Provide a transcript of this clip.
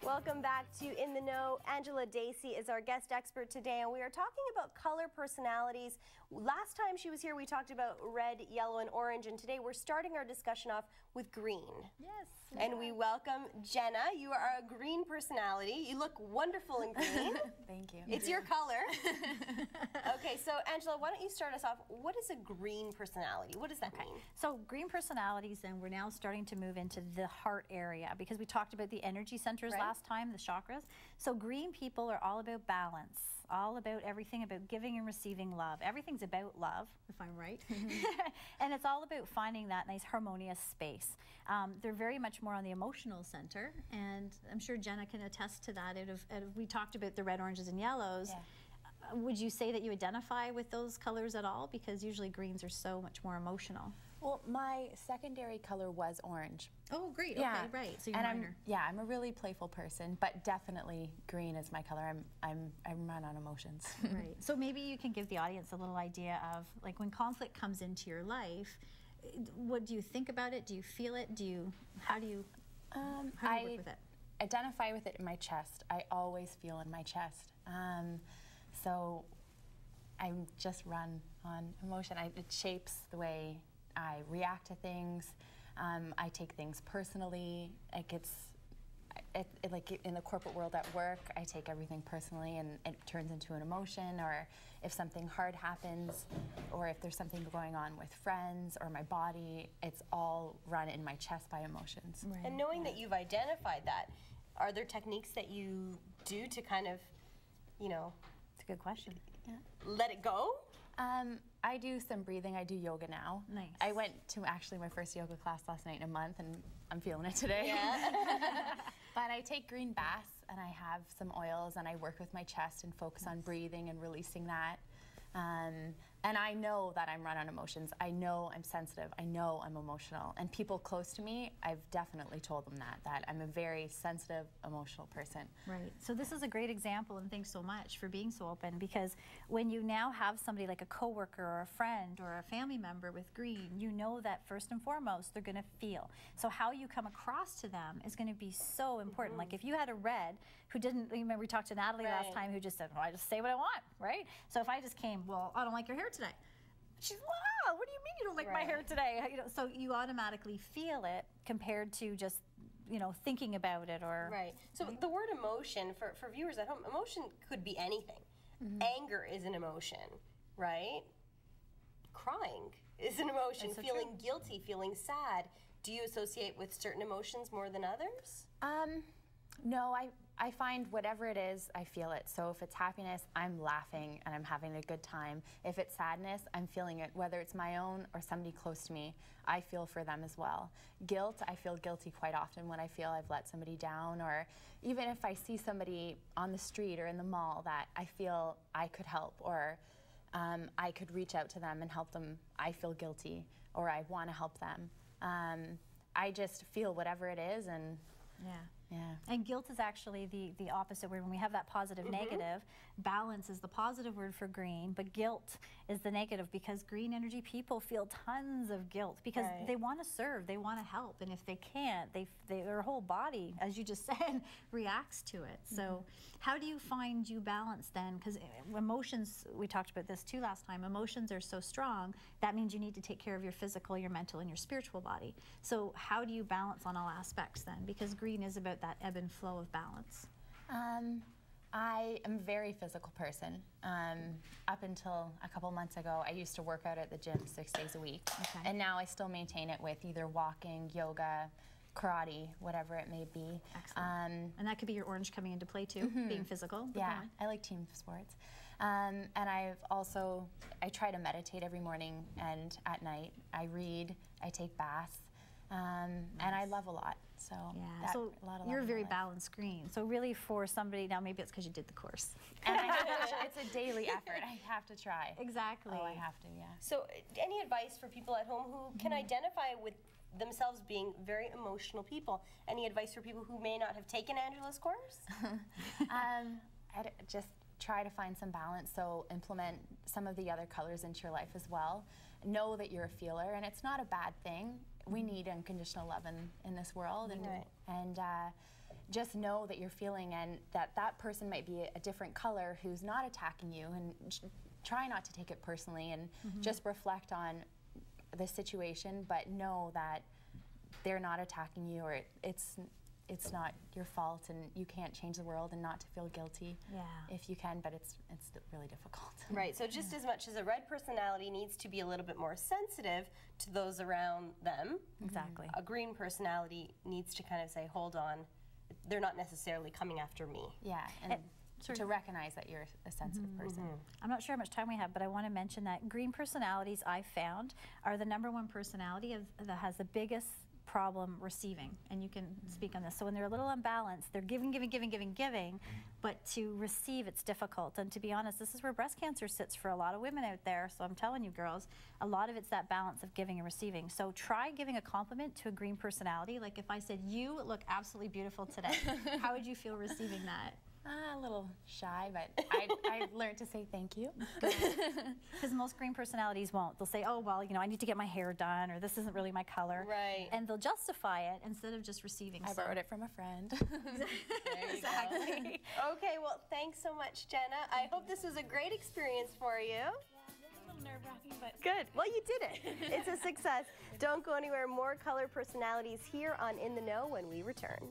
Welcome back to In the Know. Angela Dacey is our guest expert today, and we are talking about color personalities. Last time she was here, we talked about red, yellow, and orange, and today we're starting our discussion off with green. Yes. And we welcome Jenna. You are a green personality. You look wonderful in green. Thank you. It's your color. Okay, so Angela, why don't you start us off? What is a green personality? What does that mean? So green personalities, and we're now starting to move into the heart area because we talked about the energy centers last time, the chakras. So green people are all about balance, all about everything about giving and receiving love. Everything's about love, if I'm right. And it's all about finding that nice harmonious space. They're very much more on the emotional center, and I'm sure Jenna can attest to that. We talked about the red, oranges, and yellows. Yeah. Would you say that you identify with those colors at all? Because usually greens are so much more emotional. Well, my secondary color was orange. Oh, great. Yeah. Okay, right. So you're minor. I'm a really playful person, but definitely green is my color. I'm run on emotions. Right. So maybe you can give the audience a little idea of, like, when conflict comes into your life, what do you think about it? Do you feel it? How do you work with it? Identify with it in my chest. I always feel in my chest. So I just run on emotion. It shapes the way I react to things. I take things personally. Like in the corporate world at work, I take everything personally, and it turns into an emotion. Or if something hard happens, or if there's something going on with friends or my body, it's all run in my chest by emotions. Right. And knowing that you've identified that, are there techniques that you do to kind of, you know, it's a good question. Yeah. Let it go? I do some breathing. I do yoga now. Nice. I went to actually my first yoga class last night in a month, and I'm feeling it today. Yeah. But I take green baths, and I have some oils, and I work with my chest and focus on breathing and releasing that. And I know that I'm run on emotions. I know I'm sensitive. I know I'm emotional. And people close to me, I've definitely told them that I'm a very sensitive, emotional person. Right. So this is a great example, and thanks so much for being so open, because when you now have somebody like a coworker or a friend or a family member with green, you know that first and foremost they're going to feel. So how you come across to them is going to be so important. Like if you had a red who didn't, remember we talked to Natalie last time, who just said, well, I just say what I want, right? So if I just came, well, I don't like your hair today. She's, wow, what do you mean you don't like my hair today? You know, so you automatically feel it compared to just, you know, thinking about it or... Right. So the word emotion, for viewers at home, emotion could be anything. Anger is an emotion, right? Crying is an emotion. So feeling guilty, feeling sad. Do you associate with certain emotions more than others? No, I find whatever it is, I feel it. So if it's happiness, I'm laughing and I'm having a good time. If it's sadness, I'm feeling it. Whether it's my own or somebody close to me, I feel for them as well. Guilt, I feel guilty quite often when I feel I've let somebody down, or even if I see somebody on the street or in the mall that I feel I could help, or I could reach out to them and help them, I feel guilty, or I want to help them. I just feel whatever it is, and yeah. And guilt is actually the opposite word. When we have that positive negative, balance is the positive word for green, but guilt is the negative, because green energy people feel tons of guilt because they want to serve, they want to help, and if they can't, their whole body, as you just said, reacts to it. So how do you find you balance then? Because emotions, we talked about this too last time, emotions are so strong, that means you need to take care of your physical, your mental, and your spiritual body. So how do you balance on all aspects then? Because green is about that ebb and flow of balance. I am a very physical person. Up until a couple months ago, I used to work out at the gym 6 days a week. And now I still maintain it with either walking, yoga, karate, whatever it may be. Excellent. And that could be your orange coming into play too, being physical. Yeah, I like team sports. And I try to meditate every morning and at night. I read, I take baths. And I love a lot, so so you're a very balanced green. So really, for somebody now, maybe it's because you did the course. And it's a daily effort. I have to try. Exactly. Oh, I have to. Yeah. So, any advice for people at home who can identify with themselves being very emotional people? Any advice for people who may not have taken Angela's course? Just try to find some balance, so implement some of the other colors into your life as well. Know that you're a feeler, and it's not a bad thing. We need unconditional love in this world, and just know that you're feeling, and that that person might be a different color who's not attacking you, and try not to take it personally, and just reflect on the situation, but know that they're not attacking you, or it's not your fault, and you can't change the world, and not to feel guilty if you can, but it's really difficult. Right, so just as much as a red personality needs to be a little bit more sensitive to those around them, exactly, a green personality needs to kind of say, hold on, they're not necessarily coming after me. Yeah, and to recognize that you're a sensitive person. I'm not sure how much time we have, but I want to mention that green personalities, I found, are the #1 personality that has the biggest problem receiving, and you can speak on this. So when they're a little unbalanced, they're giving, but to receive, it's difficult. And to be honest, this is where breast cancer sits for a lot of women out there. So I'm telling you, girls, a lot of it's that balance of giving and receiving. So try giving a compliment to a green personality. Like if I said, you look absolutely beautiful today, how would you feel receiving that? A little shy, but I've learned to say thank you. Because most green personalities won't. They'll say, oh, well, you know, I need to get my hair done, or this isn't really my color. Right. And they'll justify it instead of just receiving. I borrowed it from a friend. Exactly. Okay, well, thanks so much, Jenna. I hope this was a great experience for you. Yeah, a little nerve-wracking, but good. Well, you did it. It's a success. Don't go anywhere. More color personalities here on In the Know when we return.